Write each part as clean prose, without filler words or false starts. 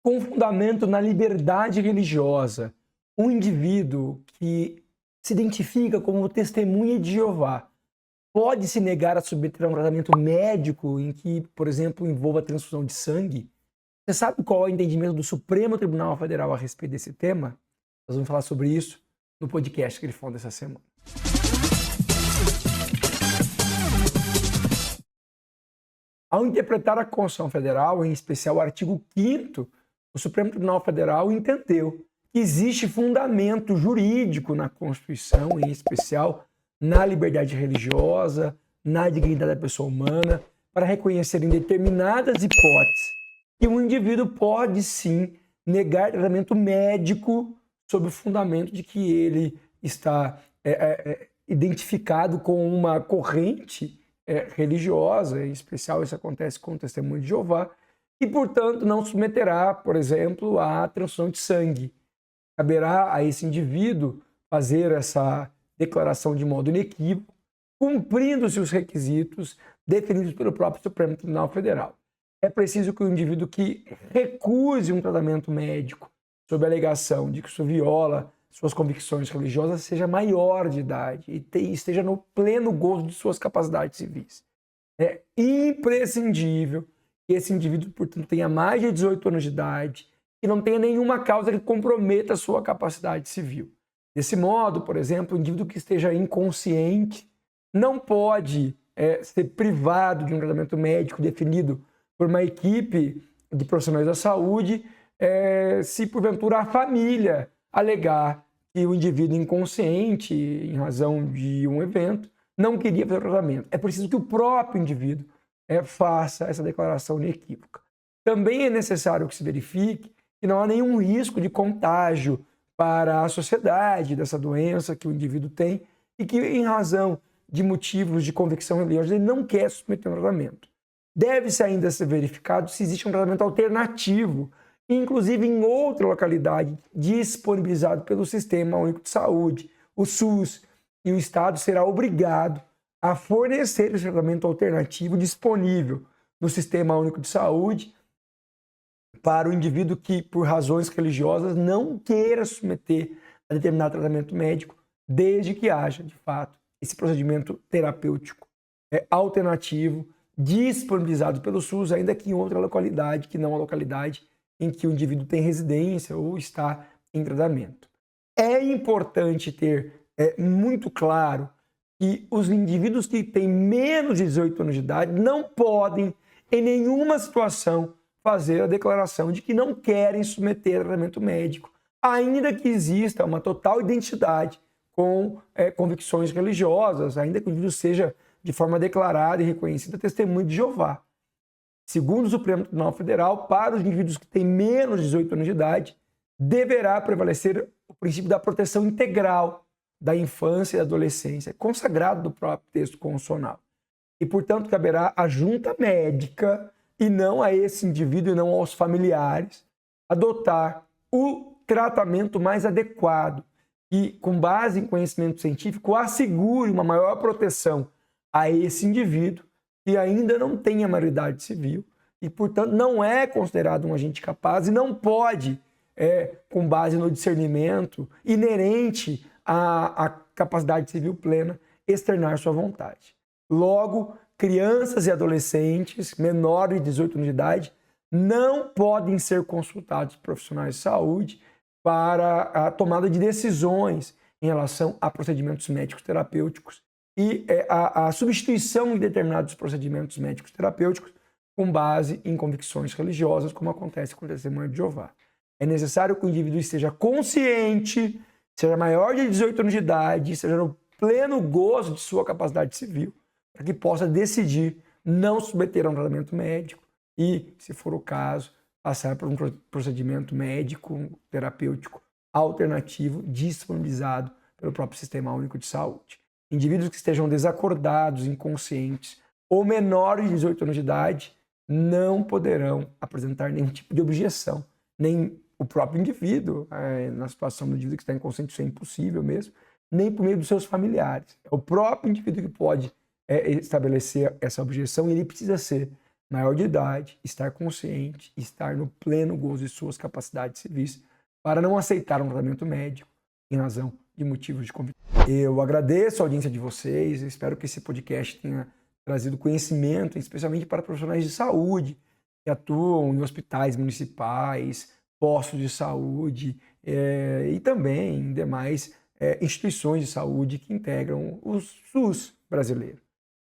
Com fundamento na liberdade religiosa, um indivíduo que se identifica como testemunha de Jeová pode se negar a submeter a um tratamento médico em que, por exemplo, envolva transfusão de sangue? Você sabe qual é o entendimento do Supremo Tribunal Federal a respeito desse tema? Nós vamos falar sobre isso no podcast que ele falou dessa semana. Ao interpretar a Constituição Federal, em especial o artigo 5º, o Supremo Tribunal Federal entendeu que existe fundamento jurídico na Constituição, em especial na liberdade religiosa, na dignidade da pessoa humana, para reconhecer em determinadas hipóteses que um indivíduo pode sim negar tratamento médico sob o fundamento de que ele está identificado com uma corrente religiosa, em especial isso acontece com o Testemunho de Jeová, e, portanto, não submeterá, por exemplo, à transfusão de sangue. Caberá a esse indivíduo fazer essa declaração de modo inequívoco, cumprindo-se os requisitos definidos pelo próprio Supremo Tribunal Federal. É preciso que o indivíduo que recuse um tratamento médico sob a alegação de que isso viola suas convicções religiosas seja maior de idade e esteja no pleno gozo de suas capacidades civis. É imprescindível que esse indivíduo, portanto, tenha mais de 18 anos de idade e não tenha nenhuma causa que comprometa a sua capacidade civil. Desse modo, por exemplo, o indivíduo que esteja inconsciente não pode ser privado de um tratamento médico definido por uma equipe de profissionais da saúde se, porventura, a família alegar que o indivíduo inconsciente, em razão de um evento, não queria fazer o tratamento. É preciso que o próprio indivíduo faça essa declaração inequívoca. Também é necessário que se verifique que não há nenhum risco de contágio para a sociedade dessa doença que o indivíduo tem e que, em razão de motivos de convicção religiosa, ele não quer submeter um tratamento. Deve-se ainda ser verificado se existe um tratamento alternativo, inclusive em outra localidade, disponibilizado pelo Sistema Único de Saúde, o SUS, e o Estado será obrigado a fornecer esse tratamento alternativo disponível no Sistema Único de Saúde para o indivíduo que, por razões religiosas, não queira submeter a determinado tratamento médico, desde que haja, de fato, esse procedimento terapêutico alternativo disponibilizado pelo SUS, ainda que em outra localidade, que não a localidade em que o indivíduo tem residência ou está em tratamento. É importante ter muito claro que os indivíduos que têm menos de 18 anos de idade não podem, em nenhuma situação, fazer a declaração de que não querem submeter a tratamento médico, ainda que exista uma total identidade com convicções religiosas, ainda que o indivíduo seja de forma declarada e reconhecida testemunha de Jeová. Segundo o Supremo Tribunal Federal, para os indivíduos que têm menos de 18 anos de idade, deverá prevalecer o princípio da proteção integral da infância e da adolescência, consagrado no próprio texto constitucional. E, portanto, caberá à junta médica, e não a esse indivíduo e não aos familiares, adotar o tratamento mais adequado e, com base em conhecimento científico, assegure uma maior proteção a esse indivíduo que ainda não tem a maioridade civil e, portanto, não é considerado um agente capaz e não pode, com base no discernimento inerente à capacidade civil plena, externar sua vontade. Logo, crianças e adolescentes menores de 18 anos de idade não podem ser consultados por profissionais de saúde para a tomada de decisões em relação a procedimentos médicos terapêuticos e a substituição de determinados procedimentos médicos terapêuticos com base em convicções religiosas, como acontece com o Testemunho de Jeová. É necessário que o indivíduo esteja consciente, seja maior de 18 anos de idade, seja no pleno gozo de sua capacidade civil, para que possa decidir não submeter a um tratamento médico e, se for o caso, passar por um procedimento médico, terapêutico alternativo disponibilizado pelo próprio Sistema Único de Saúde. Indivíduos que estejam desacordados, inconscientes ou menores de 18 anos de idade não poderão apresentar nenhum tipo de objeção, nem o próprio indivíduo, na situação do indivíduo que está inconsciente, isso é impossível mesmo, nem por meio dos seus familiares. É o próprio indivíduo que pode estabelecer essa objeção e ele precisa ser maior de idade, estar consciente, estar no pleno gozo de suas capacidades civis para não aceitar um tratamento médico em razão de motivos de convite. Eu agradeço a audiência de vocês, espero que esse podcast tenha trazido conhecimento, especialmente para profissionais de saúde que atuam em hospitais municipais, postos de saúde e também em demais instituições de saúde que integram o SUS brasileiro.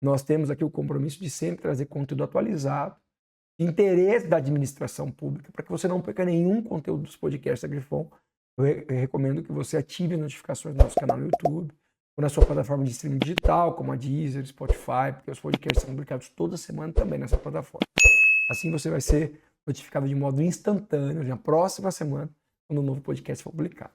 Nós temos aqui o compromisso de sempre trazer conteúdo atualizado, de interesse da administração pública, para que você não perca nenhum conteúdo dos podcasts da Grifon. Eu recomendo que você ative as notificações no nosso canal no YouTube, ou na sua plataforma de streaming digital, como a Deezer, Spotify, porque os podcasts são publicados toda semana também nessa plataforma. Assim você vai ser notificado de modo instantâneo na próxima semana, quando um novo podcast for publicado.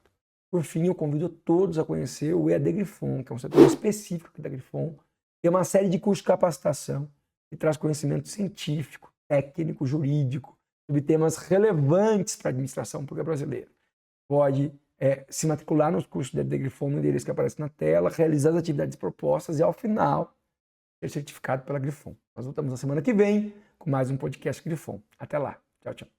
Por fim, eu convido todos a conhecer o EAD Grifon, que é um setor específico aqui da Grifon. Tem uma série de cursos de capacitação que traz conhecimento científico, técnico, jurídico, sobre temas relevantes para a administração pública brasileira. Pode se matricular nos cursos do EAD Grifon no endereço que aparece na tela, realizar as atividades propostas e, ao final, ser certificado pela Grifon. Nós voltamos na semana que vem com mais um podcast Grifon. Até lá. Tchau, tchau.